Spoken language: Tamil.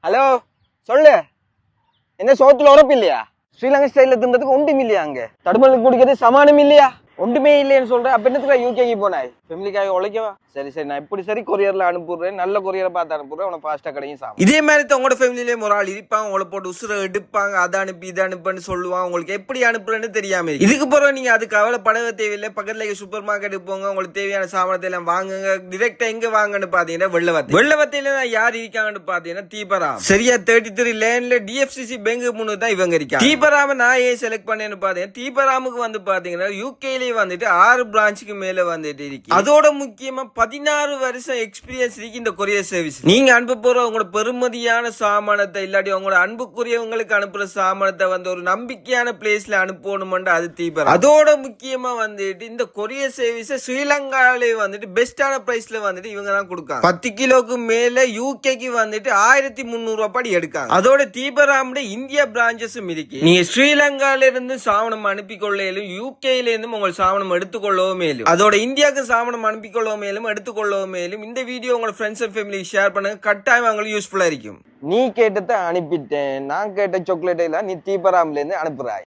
ஹலோ சொல்லு. என்ன சோத்துல உரப்பு இல்லையா? ஸ்ரீலங்கா ஸ்டைல தின்றதுக்கு ஒன்றும் இல்லையா? அங்க தடுமலுக்கு குடிக்கிறது சமானம் இல்லையா? ஒன்றுமே இல்லைன்னு சொல்றேன். அப்ப என்னத்துக்கு யூகேக்கு போனாய்? ஃபேமிலிக்காக உழைக்கவா? சரி சரி, நான் இப்படி சரி கொரியர்ல அனுப்புறேன். நல்ல கொரியரை பார்த்து அனுப்புறேன். உனக்கு ஃபாஸ்டா கிடைக்கும் சாப்பிடும். இதே மாதிரி உங்களோட ஃபேமிலியிலே ஒரு ஆள் இருப்பாங்க. உங்களை போட்டு உசுரை எடுப்பாங்க. அதை அனுப்பி இதை அனுப்புன்னு சொல்லுவாங்க. உங்களுக்கு எப்படி அனுப்புறேன்னு தெரியாம இதுக்கு பிறகு நீங்க அது கவலைப்பட தேவையில்லை. பக்கத்துல சூப்பர் மார்க்கெட் போங்க. உங்களுக்கு தேவையான சாமானத்தை எல்லாம் வாங்குங்க. டிரெக்டா எங்க வாங்கன்னு பாத்தீங்கன்னா வெள்ளவத்தையில யார் இருக்காங்கன்னு பாத்தீங்கன்னா தீபராம். சரியா 33 லேன்ல டிஎஃப்சிசி பேங்க் முன்னு தான் இவங்க இருக்காங்க. தீபராம நான் ஏன் செலக்ட் பண்ணேன்னு பாத்தீங்கன்னா தீபராமுக்கு வந்து பாத்தீங்கன்னா யூகேல வந்துட்டு 6 பிரான்ச்சுக்கு மேல வந்துட்டு இருக்கு. அதோட முக்கியமா 16 வருஷம் எக்ஸ்பீரியன்ஸ் இருக்கு இந்த கொரியர் சர்வீஸ். நீங்க அனுப்ப போற உங்களோட பெருமதியான சாமானத்தை இல்லாட்டி உங்களோட அன்புக்குரியவங்களுக்கு அனுப்புற சாமானத்தை வந்து ஒரு நம்பிக்கையான பிளேஸ்ல அனுப்பணும்னு அது தீபரம். அதோட முக்கியமா வந்துட்டு இந்த கொரியர் சர்வீஸ் ஸ்ரீலங்காலே வந்துட்டு பெஸ்டான பிரைஸ்ல வந்துட்டு இவங்க தான் கொடுக்காங்க. 10 கிலோக்கு மேல யூகேக்கு வந்துட்டு 1300 ரூபாய் எடுக்காங்க. அதோட தீபராமுடைய இந்தியா பிரான்ச்சஸும் இருக்கு. நீங்க ஸ்ரீலங்கால இருந்து சாமானம் அனுப்பிக்கொள்ளையிலும் யூகேல இருந்து உங்கள் சாமானம் எடுத்துக்கொள்ளவும் மேலும் அதோட இந்தியாவுக்கு சாமானம் அனுப்பிக்கொள்ளவும் மேலும் எடுத்துக்கொள்ளவும் மேலும் இந்த வீடியோ உங்களோட ஃப்ரெண்ட்ஸ் அண்ட் ஃபேமிலி ஷேர் பண்ணுங்க. கட்டாயம் அவங்களுக்கு யூஸ்ஃபுல்லா இருக்கும். நீ கேட்டதை அனுப்பிட்டேன். நான் கேட்ட சாக்லேட் எல்லாம் நீ தீபராம்ல இருந்து அனுப்புறாய்.